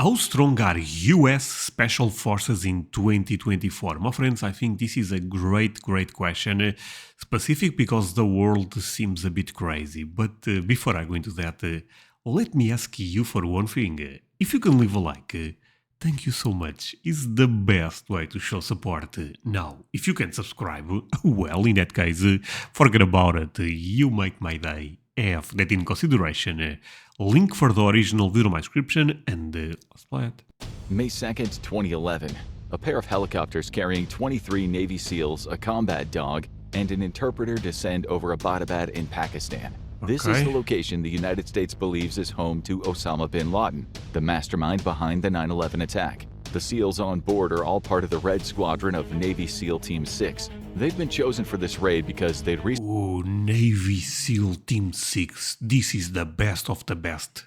How strong are US Special Forces in 2024? My friends, I think this is a great question. Specific because the world seems a bit crazy. But before I go into that, let me ask you for one thing. If you can leave a like, thank you so much. It's the best way to show support. Now, if you can subscribe, well, in that case, forget about it. You make my day. Have that in consideration. Link for the original video in my description, and let's play it. May 2nd, 2011. A pair of helicopters carrying 23 Navy SEALs, a combat dog, and an interpreter descend over Abbottabad in Pakistan. This is the location the United States believes is home to Osama bin Laden, the mastermind behind the 9/11 attack. The SEALs on board are all part of the Red Squadron of Navy SEAL Team 6. They've been chosen for this raid because they'd Navy SEAL Team 6. This is the best of the best.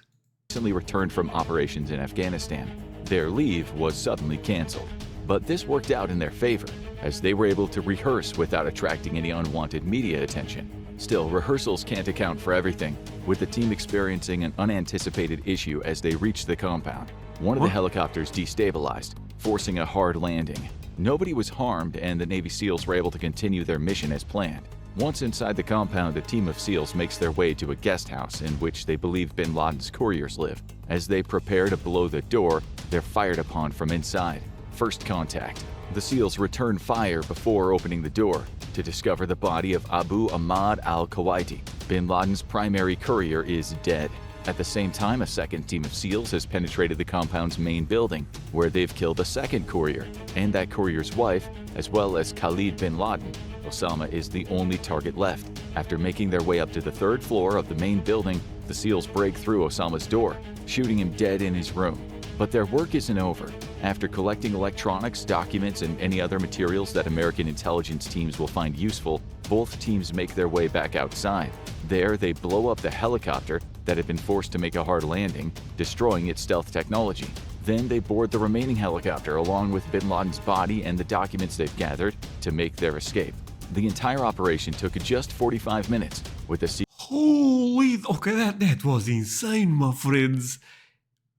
recently returned from operations in Afghanistan. Their leave was suddenly canceled. But this worked out in their favor, as they were able to rehearse without attracting any unwanted media attention. Still, rehearsals can't account for everything, with the team experiencing an unanticipated issue as they reached the compound. One of the helicopters destabilized, forcing a hard landing. Nobody was harmed, and the Navy SEALs were able to continue their mission as planned. Once inside the compound, a team of SEALs makes their way to a guest house in which they believe bin Laden's couriers live. As they prepare to blow the door, they're fired upon from inside. First contact. The SEALs return fire before opening the door to discover the body of Abu Ahmad al-Kuwaiti. Bin Laden's primary courier is dead. At the same time, a second team of SEALs has penetrated the compound's main building, where they've killed a second courier and that courier's wife, as well as Khalid bin Laden. Osama is the only target left. After making their way up to the third floor of the main building, the SEALs break through Osama's door, shooting him dead in his room. But their work isn't over. After collecting electronics, documents, and any other materials that American intelligence teams will find useful, both teams make their way back outside. There, they blow up the helicopter that had been forced to make a hard landing, destroying its stealth technology. Then they board the remaining helicopter along with bin Laden's body and the documents they've gathered to make their escape. The entire operation took just 45 minutes, with the Holy, okay, that was insane, my friends.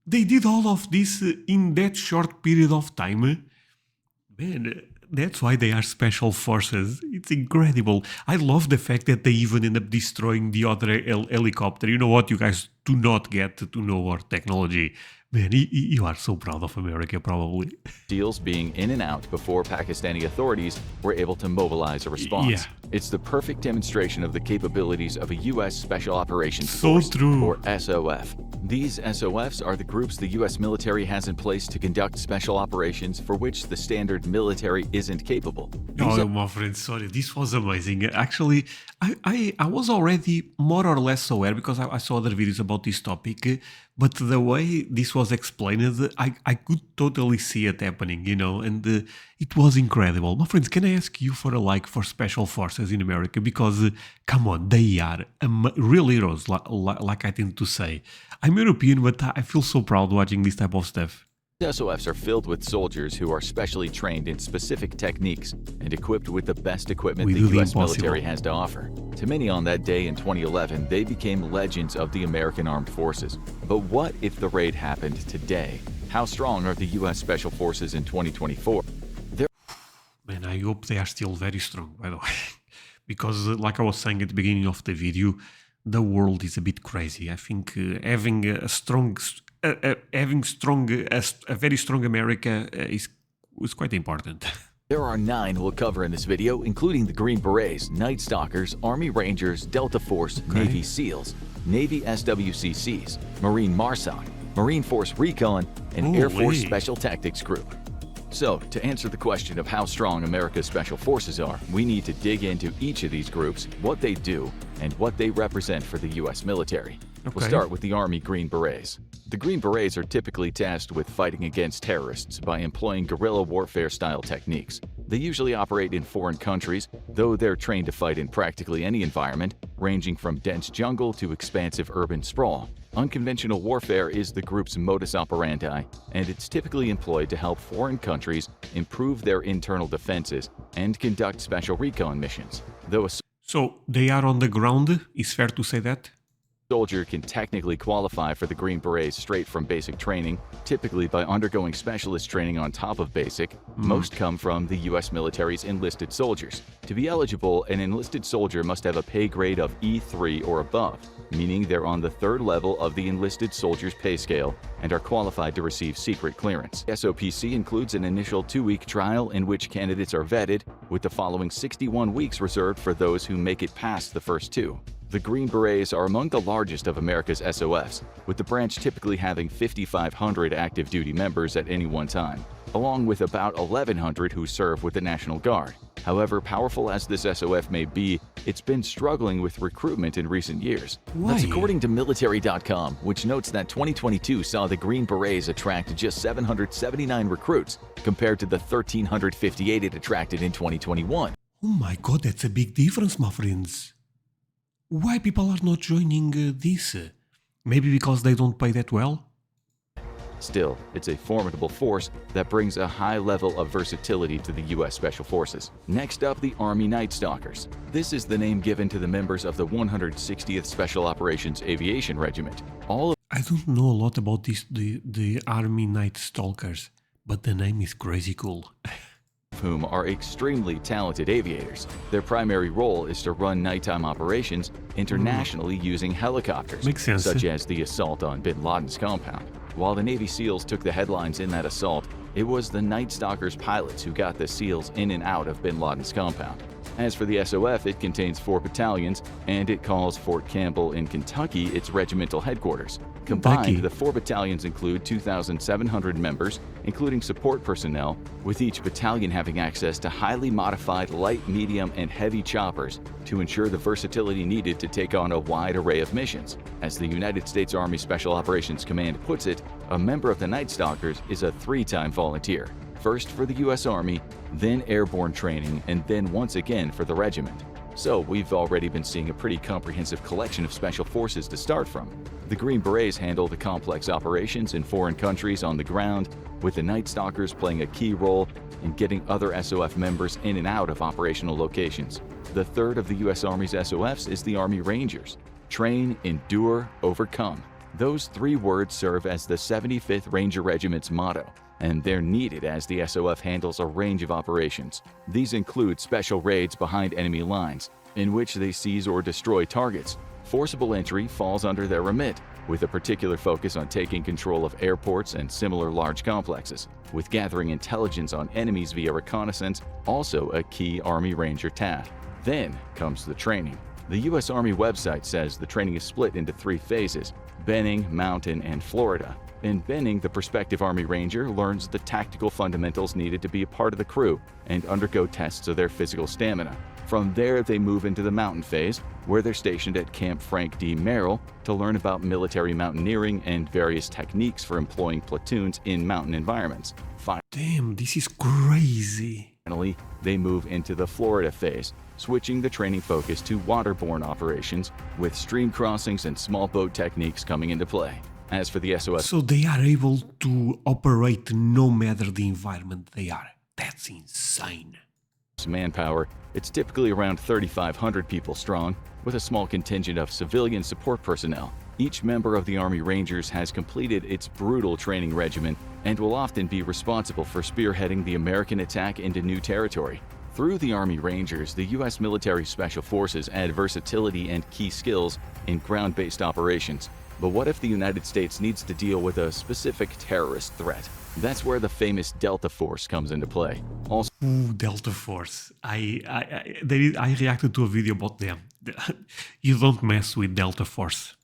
They did all of this in that short period of time. Man, that's why they are special forces. It's incredible. I love the fact that they even end up destroying the other helicopter. You know what? You guys do not get to know our technology. Man, you are so proud of America, probably. SEALs being in and out before Pakistani authorities were able to mobilize a response. Yeah. It's the perfect demonstration of the capabilities of a U.S. Special Operations So Force, true. or SOF. These SOFs are the groups the U.S. military has in place to conduct special operations for which the standard military isn't capable. Oh, my friend, sorry, this was amazing. Actually, I was already more or less aware because I saw other videos about this topic, but the way this was explained, I could totally see it happening, you know, and it was incredible. My friends, can I ask you for a like for special forces in America? Because, come on, they are real heroes, like I tend to say. I'm European, but I feel so proud watching this type of stuff. SOFs are filled with soldiers who are specially trained in specific techniques and equipped with the best equipment the U.S. military has to offer. To many on that day in 2011, they became legends of the American Armed Forces. But what if the raid happened today? How strong are the U.S. Special Forces in 2024? Man, I hope they are still very strong, by the way. Because, like I was saying at the beginning of the video, the world is a bit crazy. I think having a very strong America is quite important. There are 9 we'll cover in this video, including the Green Berets, Night Stalkers, Army Rangers, Delta Force, Navy SEALs, Navy SWCCs, Marine MARSOC, Marine Force Recon, and Air Force Special Tactics Group. So, to answer the question of how strong America's Special Forces are, we need to dig into each of these groups, what they do, and what they represent for the U.S. military. We'll start with the Army Green Berets. The Green Berets are typically tasked with fighting against terrorists by employing guerrilla warfare-style techniques. They usually operate in foreign countries, though they're trained to fight in practically any environment, ranging from dense jungle to expansive urban sprawl. Unconventional warfare is the group's modus operandi, and it's typically employed to help foreign countries improve their internal defenses and conduct special recon missions. So they are on the ground, is fair to say that? Soldier can technically qualify for the Green Berets straight from basic training, typically by undergoing specialist training on top of basic. Most come from the U.S. military's enlisted soldiers. To be eligible, an enlisted soldier must have a pay grade of E3 or above, meaning they're on the third level of the enlisted soldier's pay scale and are qualified to receive secret clearance. SOPC includes an initial 2-week trial in which candidates are vetted, with the following 61 weeks reserved for those who make it past the first 2. The Green Berets are among the largest of America's SOFs, with the branch typically having 5,500 active duty members at any one time, along with about 1,100 who serve with the National Guard. However powerful as this SOF may be, it's been struggling with recruitment in recent years. Why? That's according to military.com, which notes that 2022 saw the Green Berets attract just 779 recruits, compared to the 1,358 it attracted in 2021. Oh my god, that's a big difference, my friends. Why people are not joining this? Maybe because they don't pay that well? Still, it's a formidable force that brings a high level of versatility to the U.S. Special Forces. Next up, the Army Night Stalkers. This is the name given to the members of the 160th Special Operations Aviation Regiment. All I don't know a lot about the Army Night Stalkers, but the name is crazy cool. of whom are extremely talented aviators. Their primary role is to run nighttime operations internationally using helicopters, Makes sense. such as the assault on bin Laden's compound. While the Navy SEALs took the headlines in that assault, it was the Night Stalkers pilots who got the SEALs in and out of bin Laden's compound. As for the SOF, it contains 4 battalions, and it calls Fort Campbell in Kentucky its regimental headquarters. Combined, Kentucky. the 4 battalions include 2,700 members, including support personnel, with each battalion having access to highly modified light, medium, and heavy choppers to ensure the versatility needed to take on a wide array of missions. As the United States Army Special Operations Command puts it, a member of the Night Stalkers is a 3-time volunteer. First for the U.S. Army, then airborne training, and then once again for the regiment. So we've already been seeing a pretty comprehensive collection of special forces to start from. The Green Berets handle the complex operations in foreign countries on the ground, with the Night Stalkers playing a key role in getting other SOF members in and out of operational locations. The third of the U.S. Army's SOFs is the Army Rangers. Train, endure, overcome. Those 3 words serve as the 75th Ranger Regiment's motto, and they're needed as the SOF handles a range of operations. These include special raids behind enemy lines, in which they seize or destroy targets. Forcible entry falls under their remit, with a particular focus on taking control of airports and similar large complexes, with gathering intelligence on enemies via reconnaissance also a key Army Ranger task. Then comes the training. The U.S. Army website says the training is split into 3 phases: Benning, Mountain, and Florida. In Benning, the prospective Army Ranger learns the tactical fundamentals needed to be a part of the crew and undergo tests of their physical stamina. From there, they move into the Mountain phase, where they're stationed at Camp Frank D. Merrill to learn about military mountaineering and various techniques for employing platoons in mountain environments. Damn, this is crazy. Finally, they move into the Florida phase, switching the training focus to waterborne operations, with stream crossings and small boat techniques coming into play. As for the SOS So they are able to operate no matter the environment they are. That's insane. manpower, it's typically around 3,500 people strong, with a small contingent of civilian support personnel. Each member of the Army Rangers has completed its brutal training regimen and will often be responsible for spearheading the American attack into new territory. Through the Army Rangers, the U.S. military special forces add versatility and key skills in ground-based operations. But what if the United States needs to deal with a specific terrorist threat? That's where the famous Delta Force comes into play. Also Ooh, Delta Force. I reacted to a video about them. You don't mess with Delta Force.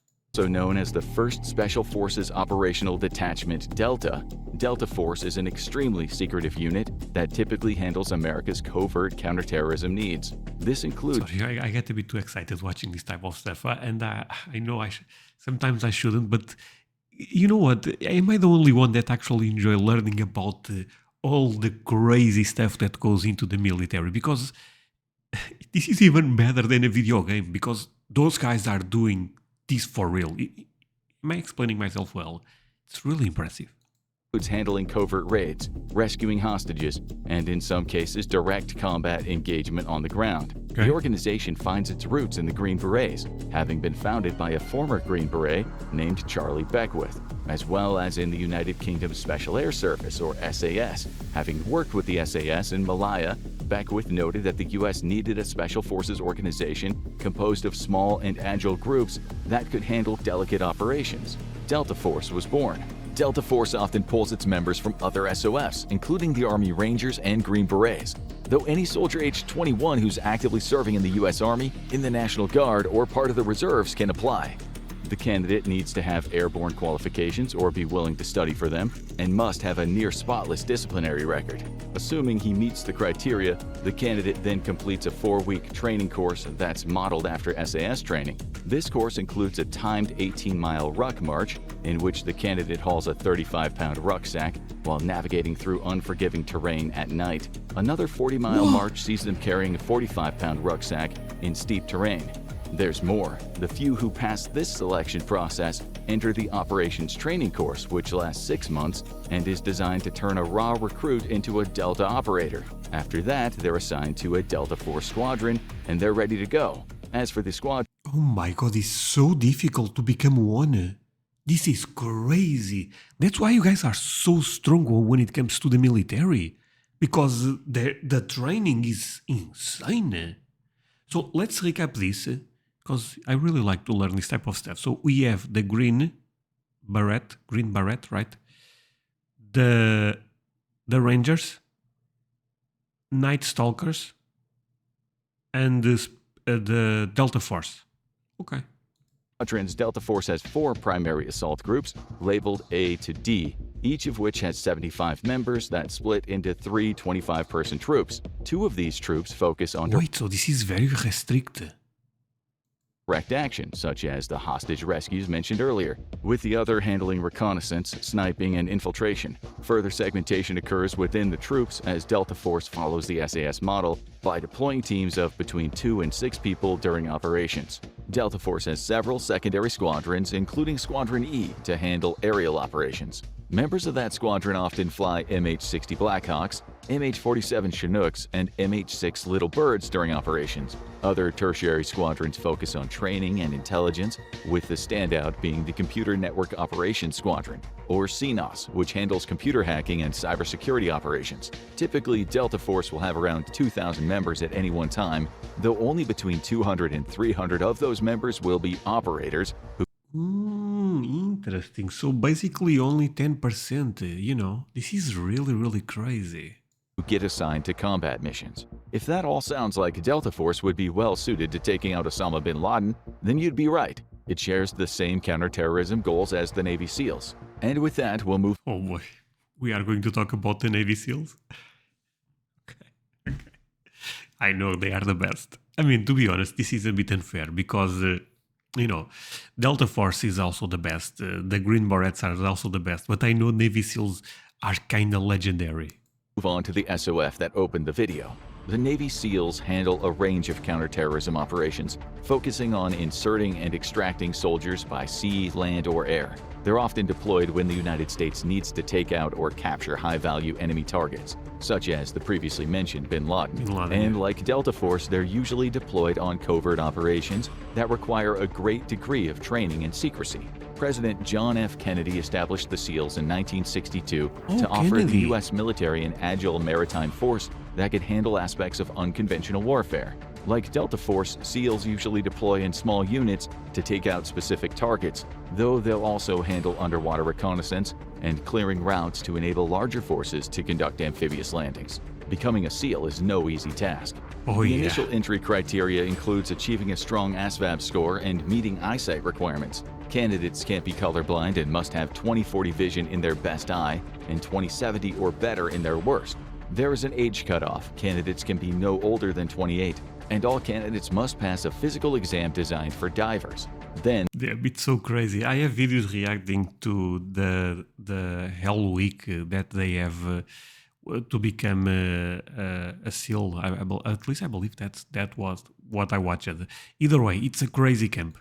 known as the 1st Special Forces Operational Detachment Delta, Delta Force is an extremely secretive unit that typically handles America's covert counterterrorism needs. This includes Sorry, I get a bit too excited watching this type of stuff, and I know sometimes I shouldn't, but you know what? Am I the only one that actually enjoy learning about all the crazy stuff that goes into the military? Because this is even better than a video game, because those guys are doing this for real. Am I explaining myself well? It's really impressive. includes handling covert raids, rescuing hostages, and in some cases direct combat engagement on the ground. Okay. The organization finds its roots in the Green Berets, having been founded by a former Green Beret named Charlie Beckwith, as well as in the United Kingdom Special Air Service, or SAS. Having worked with the SAS in Malaya, Beckwith noted that the U.S. needed a special forces organization composed of small and agile groups that could handle delicate operations. Delta Force was born. Delta Force often pulls its members from other SOFs, including the Army Rangers and Green Berets, though any soldier aged 21 who's actively serving in the U.S. Army, in the National Guard, or part of the reserves can apply. The candidate needs to have airborne qualifications or be willing to study for them, and must have a near-spotless disciplinary record. Assuming he meets the criteria, the candidate then completes a 4-week training course that's modeled after SAS training. This course includes a timed 18-mile ruck march, in which the candidate hauls a 35-pound rucksack while navigating through unforgiving terrain at night. Another 40-mile march sees them carrying a 45-pound rucksack in steep terrain. There's more. The few who pass this selection process enter the operations training course, which lasts 6 months and is designed to turn a raw recruit into a Delta operator. After that, they're assigned to a Delta Force squadron and they're ready to go. As for the squad, Oh my god, it's so difficult to become one. This is crazy. That's why you guys are so strong when it comes to the military. Because the training is insane. So let's recap this, because I really like to learn this type of stuff. So we have the Green Beret, right? The Rangers, Night Stalkers, and the Delta Force. Okay. squadrons, Delta Force has 4 primary assault groups, labeled A to D, each of which has 75 members that split into 3 25-person troops. 2 of these troops focus on Wait, so this is very restricted. direct action, such as the hostage rescues mentioned earlier, with the other handling reconnaissance, sniping, and infiltration. Further segmentation occurs within the troops as Delta Force follows the SAS model by deploying teams of between 2 and 6 people during operations. Delta Force has several secondary squadrons, including Squadron E, to handle aerial operations. Members of that squadron often fly MH-60 Blackhawks, MH-47 Chinooks, and MH-6 Little Birds during operations. Other tertiary squadrons focus on training and intelligence, with the standout being the Computer Network Operations Squadron, or CNOS, which handles computer hacking and cybersecurity operations. Typically, Delta Force will have around 2,000 members at any one time, though only between 200 and 300 of those members will be operators who Interesting. So basically only 10%, this is really, really crazy. get assigned to combat missions. If that all sounds like Delta Force would be well suited to taking out Osama bin Laden, then you'd be right. It shares the same counterterrorism goals as the Navy SEALs. And with that, we'll move. Oh boy, we are going to talk about the Navy SEALs? Okay. I know they are the best. I mean, to be honest, this is a bit unfair because, Delta Force is also the best. The Green Berets are also the best. But I know Navy SEALs are kind of legendary. Move on to the SOF that opened the video. The Navy SEALs handle a range of counterterrorism operations, focusing on inserting and extracting soldiers by sea, land, or air. They're often deployed when the United States needs to take out or capture high-value enemy targets, such as the previously mentioned bin Laden. And like Delta Force, they're usually deployed on covert operations that require a great degree of training and secrecy. President John F. Kennedy established the SEALs in 1962 to offer the U.S. military an agile maritime force that could handle aspects of unconventional warfare. Like Delta Force, SEALs usually deploy in small units to take out specific targets, though they'll also handle underwater reconnaissance and clearing routes to enable larger forces to conduct amphibious landings. Becoming a SEAL is no easy task. The initial entry criteria includes achieving a strong ASVAB score and meeting eyesight requirements. Candidates can't be colorblind and must have 20/40 vision in their best eye and 20/70 or better in their worst. There is an age cutoff. Candidates can be no older than 28, and all candidates must pass a physical exam designed for divers. Then, they're a bit so crazy. I have videos reacting to the Hell Week that they have to become a SEAL. At least I believe that was what I watched. Either way, it's a crazy camp.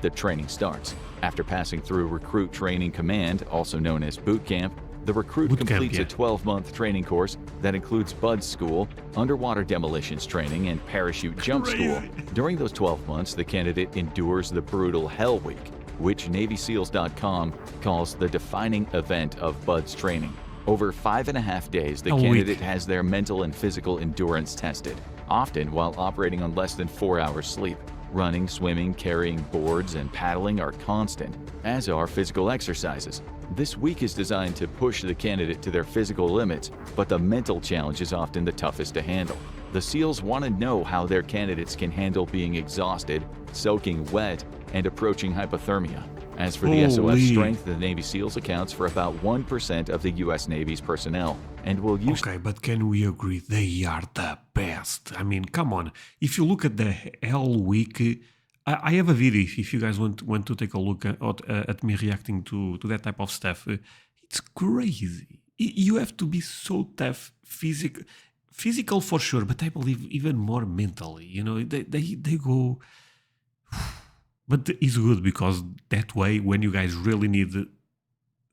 The training starts. After passing through Recruit Training Command, also known as boot camp, The recruit Boot camp, completes yeah. a 12-month training course that includes BUD/S school, underwater demolitions training, and parachute jump school. Crazy. During those 12 months, the candidate endures the brutal Hell Week, which NavySeals.com calls the defining event of BUD/S training. Over 5.5 days, the Hell Week. candidate has their mental and physical endurance tested, often while operating on less than 4 hours sleep. Running, swimming, carrying boards, and paddling are constant, as are physical exercises. This week is designed to push the candidate to their physical limits, but the mental challenge is often the toughest to handle. The SEALs want to know how their candidates can handle being exhausted, soaking wet, and approaching hypothermia. As for the SOF Holy. strength, the Navy SEALs accounts for about 1% of the U.S. Navy's personnel and will use Okay, but can we agree they are the best? I mean, come on. If you look at the Hell Week, I have a video if you guys want to take a look at me reacting to that type of stuff. It's crazy. You have to be so tough, physical for sure, but I believe even more mentally. You know, they go. But it's good because that way, when you guys really need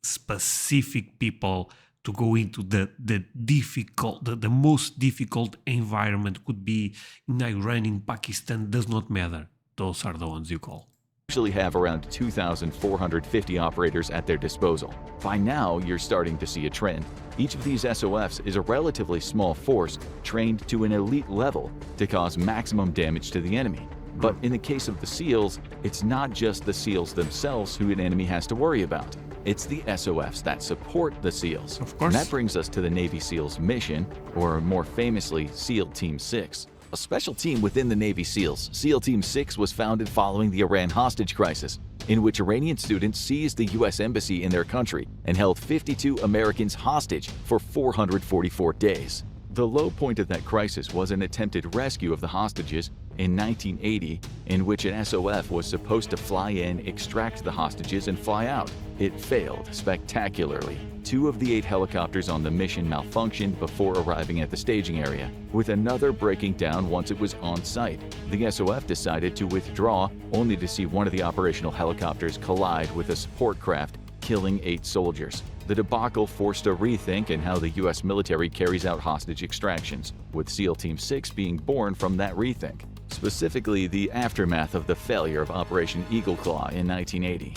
specific people to go into the most difficult environment, could be in Iran, in Pakistan, does not matter. Those are the ones you call. usually have around 2,450 operators at their disposal. By now, you're starting to see a trend. Each of these SOFs is a relatively small force trained to an elite level to cause maximum damage to the enemy. But in the case of the SEALs, it's not just the SEALs themselves who an enemy has to worry about. It's the SOFs that support the SEALs. Of course. And that brings us to the Navy SEALs mission, or more famously, SEAL Team 6. A special team within the Navy SEALs, SEAL Team 6 was founded following the Iran hostage crisis, in which Iranian students seized the U.S. embassy in their country and held 52 Americans hostage for 444 days. The low point of that crisis was an attempted rescue of the hostages in 1980, in which an SOF was supposed to fly in, extract the hostages, and fly out. It failed spectacularly. 2 of the 8 helicopters on the mission malfunctioned before arriving at the staging area, with another breaking down once it was on site. The SOF decided to withdraw, only to see one of the operational helicopters collide with a support craft, killing 8 soldiers. The debacle forced a rethink in how the U.S. military carries out hostage extractions, with SEAL Team 6 being born from that rethink. Specifically, the aftermath of the failure of Operation Eagle Claw in 1980.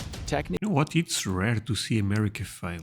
You know what? It's rare to see America fail.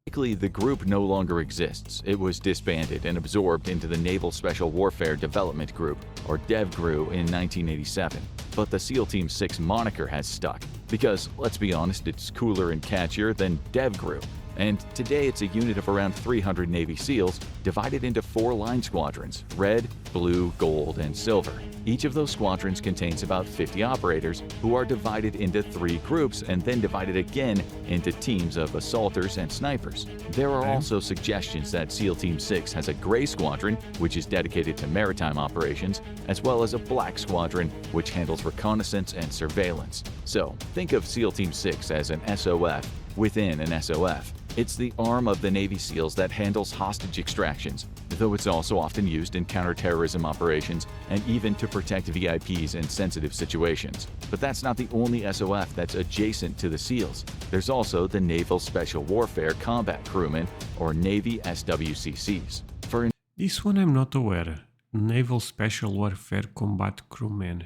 Technically, the group no longer exists. It was disbanded and absorbed into the Naval Special Warfare Development Group, or DevGRU, in 1987. But the SEAL Team 6 moniker has stuck, because, let's be honest, it's cooler and catchier than DevGRU. And today it's a unit of around 300 Navy SEALs divided into 4 line squadrons: red, blue, gold, and silver. Each of those squadrons contains about 50 operators who are divided into 3 groups and then divided again into teams of assaulters and snipers. There are also suggestions that SEAL Team 6 has a gray squadron, which is dedicated to maritime operations, as well as a black squadron, which handles reconnaissance and surveillance. So think of SEAL Team 6 as an SOF within an SOF. It's the arm of the Navy SEALs that handles hostage extractions, though it's also often used in counterterrorism operations and even to protect VIPs in sensitive situations. But that's not the only SOF that's adjacent to the SEALs. There's also the Naval Special Warfare Combat Crewmen, or Navy SWCCs. For This one I'm not aware. Naval Special Warfare Combat Crewmen.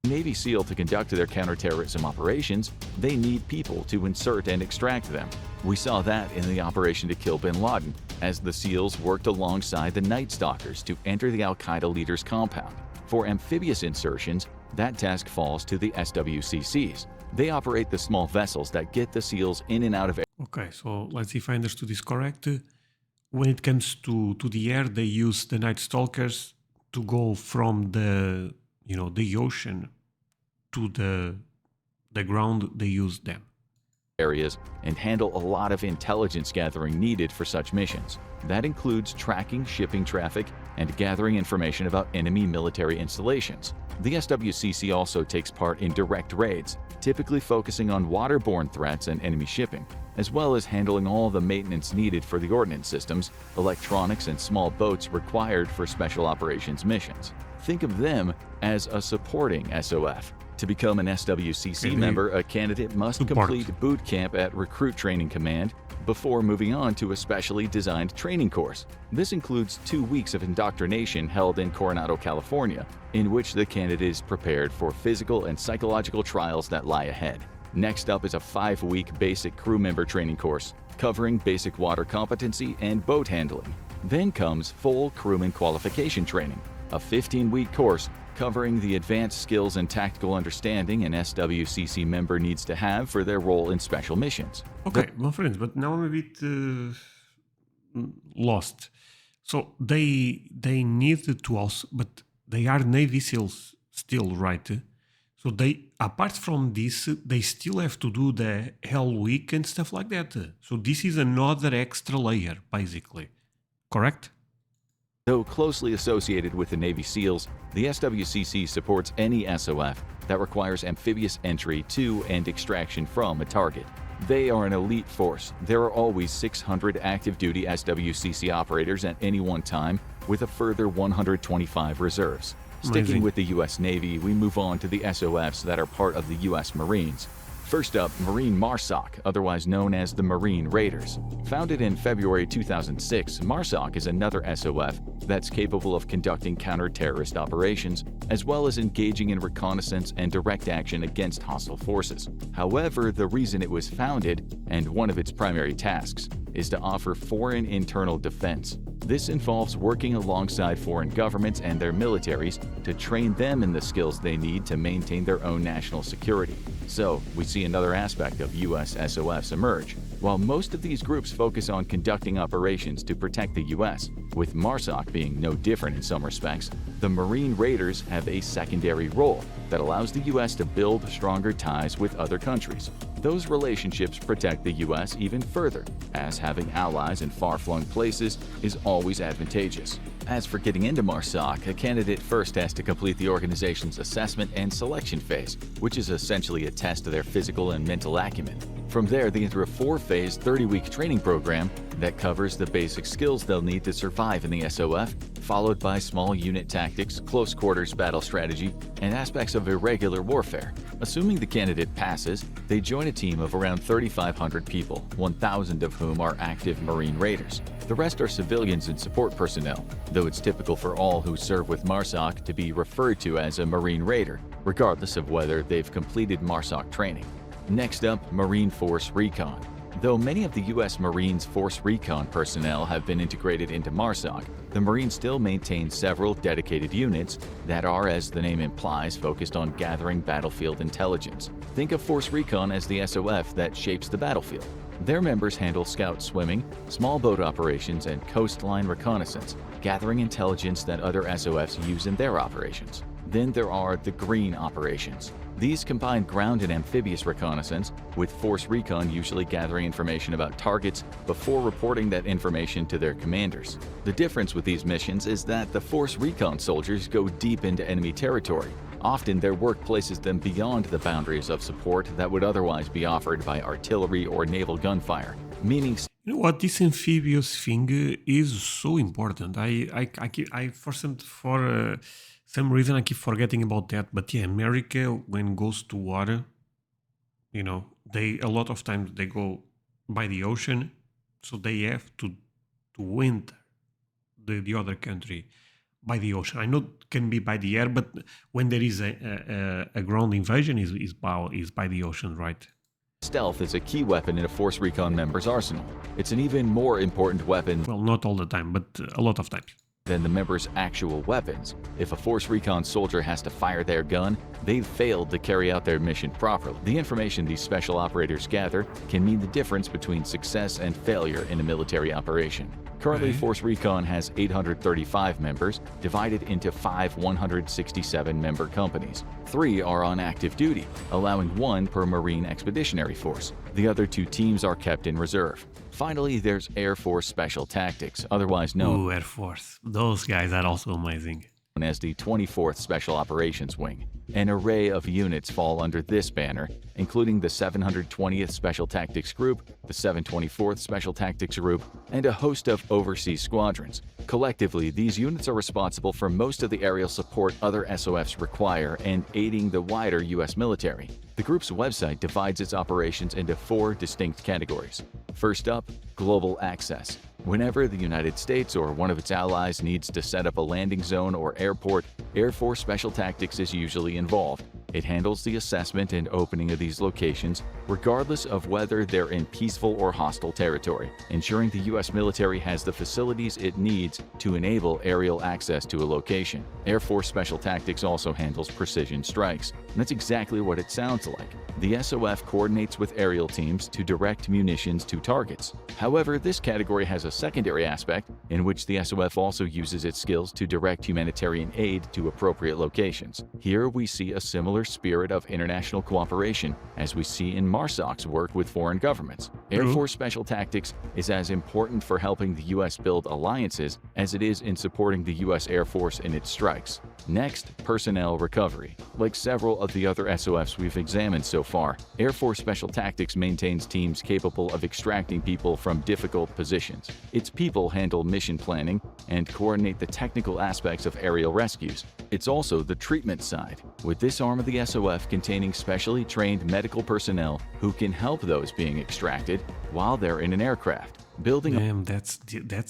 Navy SEAL to conduct their counterterrorism operations, they need people to insert and extract them. We saw that in the operation to kill bin Laden, as the SEALs worked alongside the Night Stalkers to enter the Al-Qaeda leader's compound. For amphibious insertions, that task falls to the SWCCs. They operate the small vessels that get the SEALs in and out of. Okay, so let's see if I understood this correct. When it comes to the air, they use the Night Stalkers to go from the ocean to the ground. They use them. Areas and handle a lot of intelligence gathering needed for such missions. That includes tracking shipping traffic and gathering information about enemy military installations. The SWCC also takes part in direct raids, typically focusing on waterborne threats and enemy shipping, as well as handling all the maintenance needed for the ordnance systems, electronics, and small boats required for special operations missions. Think of them as a supporting SOF. To become an SWCC member, a candidate must complete boot camp at Recruit Training Command, before moving on to a specially designed training course. This includes 2 weeks of indoctrination held in Coronado, California, in which the candidate is prepared for physical and psychological trials that lie ahead. Next up is a 5-week basic crew member training course, covering basic water competency and boat handling. Then comes full crewman qualification training, a 15-week course covering the advanced skills and tactical understanding an SWCC member needs to have for their role in special missions. Okay, my friends, but now I'm a bit lost. So they need to also, but they are Navy SEALs still, right? So they, apart from this, they still have to do the Hell Week and stuff like that. So this is another extra layer, basically. Correct? Though closely associated with the Navy SEALs, the SWCC supports any SOF that requires amphibious entry to and extraction from a target. They are an elite force. There are always 600 active duty SWCC operators at any one time, with a further 125 reserves. Sticking Amazing. with the US Navy, we move on to the SOFs that are part of the US Marines. First up, Marine MARSOC, otherwise known as the Marine Raiders. Founded in February 2006, MARSOC is another SOF that's capable of conducting counter-terrorist operations, as well as engaging in reconnaissance and direct action against hostile forces. However, the reason it was founded, and one of its primary tasks, is to offer foreign internal defense. This involves working alongside foreign governments and their militaries to train them in the skills they need to maintain their own national security. So, we see another aspect of US SOFs emerge. While most of these groups focus on conducting operations to protect the US, with MARSOC being no different in some respects, the Marine Raiders have a secondary role that allows the US to build stronger ties with other countries. Those relationships protect the US even further, as having allies in far-flung places is always advantageous. As for getting into MARSOC, a candidate first has to complete the organization's assessment and selection phase, which is essentially a test of their physical and mental acumen. From there, they enter a 4-phase, 30-week training program that covers the basic skills they'll need to survive in the SOF, followed by small unit tactics, close quarters battle strategy, and aspects of irregular warfare. Assuming the candidate passes, they join a team of around 3,500 people, 1,000 of whom are active Marine Raiders. The rest are civilians and support personnel, though it's typical for all who serve with MARSOC to be referred to as a Marine Raider, regardless of whether they've completed MARSOC training. Next up, Marine Force Recon. Though many of the U.S. Marines Force Recon personnel have been integrated into MARSOC, the Marines still maintain several dedicated units that are, as the name implies, focused on gathering battlefield intelligence. Think of Force Recon as the SOF that shapes the battlefield. Their members handle scout swimming, small boat operations, and coastline reconnaissance, gathering intelligence that other SOFs use in their operations. Then there are the Green operations. These combine ground and amphibious reconnaissance, with Force Recon usually gathering information about targets before reporting that information to their commanders. The difference with these missions is that the Force Recon soldiers go deep into enemy territory. Often their work places them beyond the boundaries of support that would otherwise be offered by artillery or naval gunfire, meaning You know what? This amphibious thing is so important. For some reason I keep forgetting about that. But yeah, America when goes to war, they a lot of times they go by the ocean, so they have to winter the other country by the ocean. I know it can be by the air, but when there is a ground invasion, is by the ocean, right? stealth is a key weapon in a Force Recon member's arsenal. It's an even more important weapon Well, not all the time, but a lot of times. than the member's actual weapons. If a Force Recon soldier has to fire their gun, they've failed to carry out their mission properly. The information these special operators gather can mean the difference between success and failure in a military operation. Currently, Okay. Force Recon has 835 members, divided into 5 167-member companies. 3 are on active duty, allowing 1 per Marine Expeditionary Force. The other 2 teams are kept in reserve. Finally, there's Air Force Special Tactics, otherwise known Ooh, Air Force. Those guys are also amazing. as the 24th Special Operations Wing. An array of units fall under this banner, including the 720th Special Tactics Group, the 724th Special Tactics Group, and a host of overseas squadrons. Collectively, these units are responsible for most of the aerial support other SOFs require and aiding the wider U.S. military. The group's website divides its operations into 4 distinct categories: First up, global access. Whenever the United States or one of its allies needs to set up a landing zone or airport, Air Force Special Tactics is usually involved. It handles the assessment and opening of these locations, regardless of whether they're in peaceful or hostile territory, ensuring the U.S. military has the facilities it needs to enable aerial access to a location. Air Force Special Tactics also handles precision strikes, and that's exactly what it sounds like. The SOF coordinates with aerial teams to direct munitions to targets. However, this category has a secondary aspect in which the SOF also uses its skills to direct humanitarian aid to appropriate locations. Here we see a similar spirit of international cooperation as we see in MARSOC's work with foreign governments. Air Force Special Tactics is as important for helping the U.S. build alliances as it is in supporting the U.S. Air Force in its strikes. Next, personnel recovery. Like several of the other SOFs we've examined so far, Air Force Special Tactics maintains teams capable of extracting people from difficult positions. Its people handle mission planning and coordinate the technical aspects of aerial rescues. It's also the treatment side, with this arm of the SOF containing specially trained medical personnel who can help those being extracted while they're in an aircraft. Building Damn, that's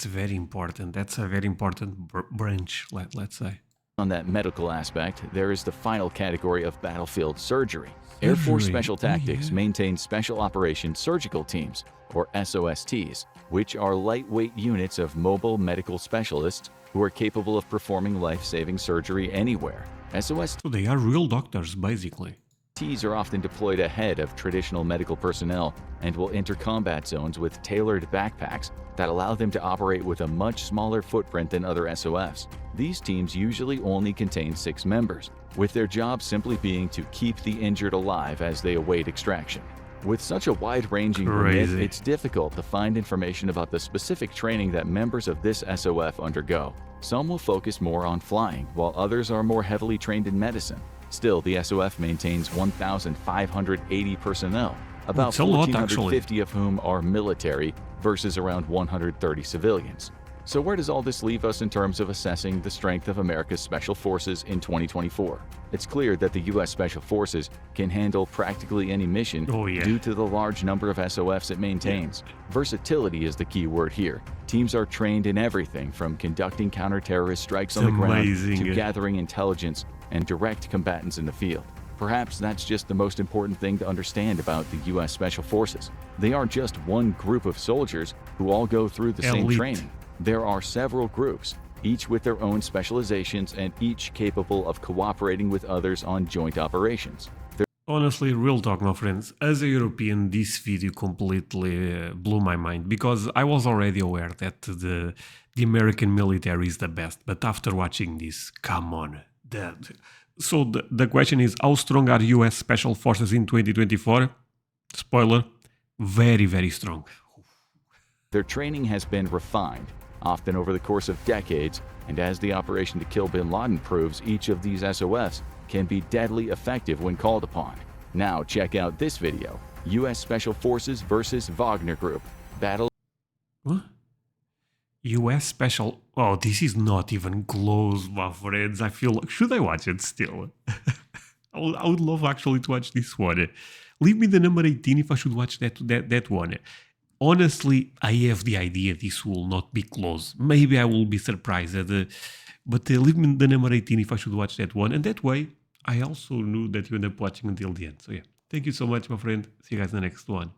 very important. That's a very important branch, let's say. On that medical aspect, there is the final category of battlefield surgery. Air Force Special Tactics maintains Special Operations Surgical Teams, or SOSTs, which are lightweight units of mobile medical specialists who are capable of performing life-saving surgery anywhere. SOSTs So they are real doctors, basically. are often deployed ahead of traditional medical personnel and will enter combat zones with tailored backpacks that allow them to operate with a much smaller footprint than other SOFs. These teams usually only contain 6 members, with their job simply being to keep the injured alive as they await extraction. With such a wide-ranging remit, it's difficult to find information about the specific training that members of this SOF undergo. Some will focus more on flying, while others are more heavily trained in medicine. Still, the SOF maintains 1,580 personnel, about 1,450 of whom are military versus around 130 civilians. So where does all this leave us in terms of assessing the strength of America's Special Forces in 2024? It's clear that the U.S. Special Forces can handle practically any mission due to the large number of SOFs it maintains. Versatility is the key word here. Teams are trained in everything from conducting counter-terrorist strikes on the ground to gathering intelligence and direct combatants in the field. Perhaps that's just the most important thing to understand about the U.S. Special Forces. They aren't just one group of soldiers who all go through the same training. There are several groups, each with their own specializations and each capable of cooperating with others on joint operations. Honestly, real talk, my friends, as a European, this video completely blew my mind because I was already aware that the American military is the best, but after watching this, come on. So the question is, how strong are US Special Forces in 2024? Spoiler, very, very strong. Their training has been refined, often over the course of decades, and as the operation to kill bin Laden proves, each of these SOFs can be deadly effective when called upon. Now check out this video, U.S. Special Forces versus Wagner Group. Battle. What? U.S. Special... Oh, this is not even close, my friends. I feel... Should I watch it still? I would love actually to watch this one. Leave me the number 18 if I should watch that one. Honestly, I have the idea this will not be close. Maybe I will be surprised. But leave me the number 18 if I should watch that one. And that way, I also knew that you end up watching until the end. So yeah, thank you so much, my friend. See you guys in the next one.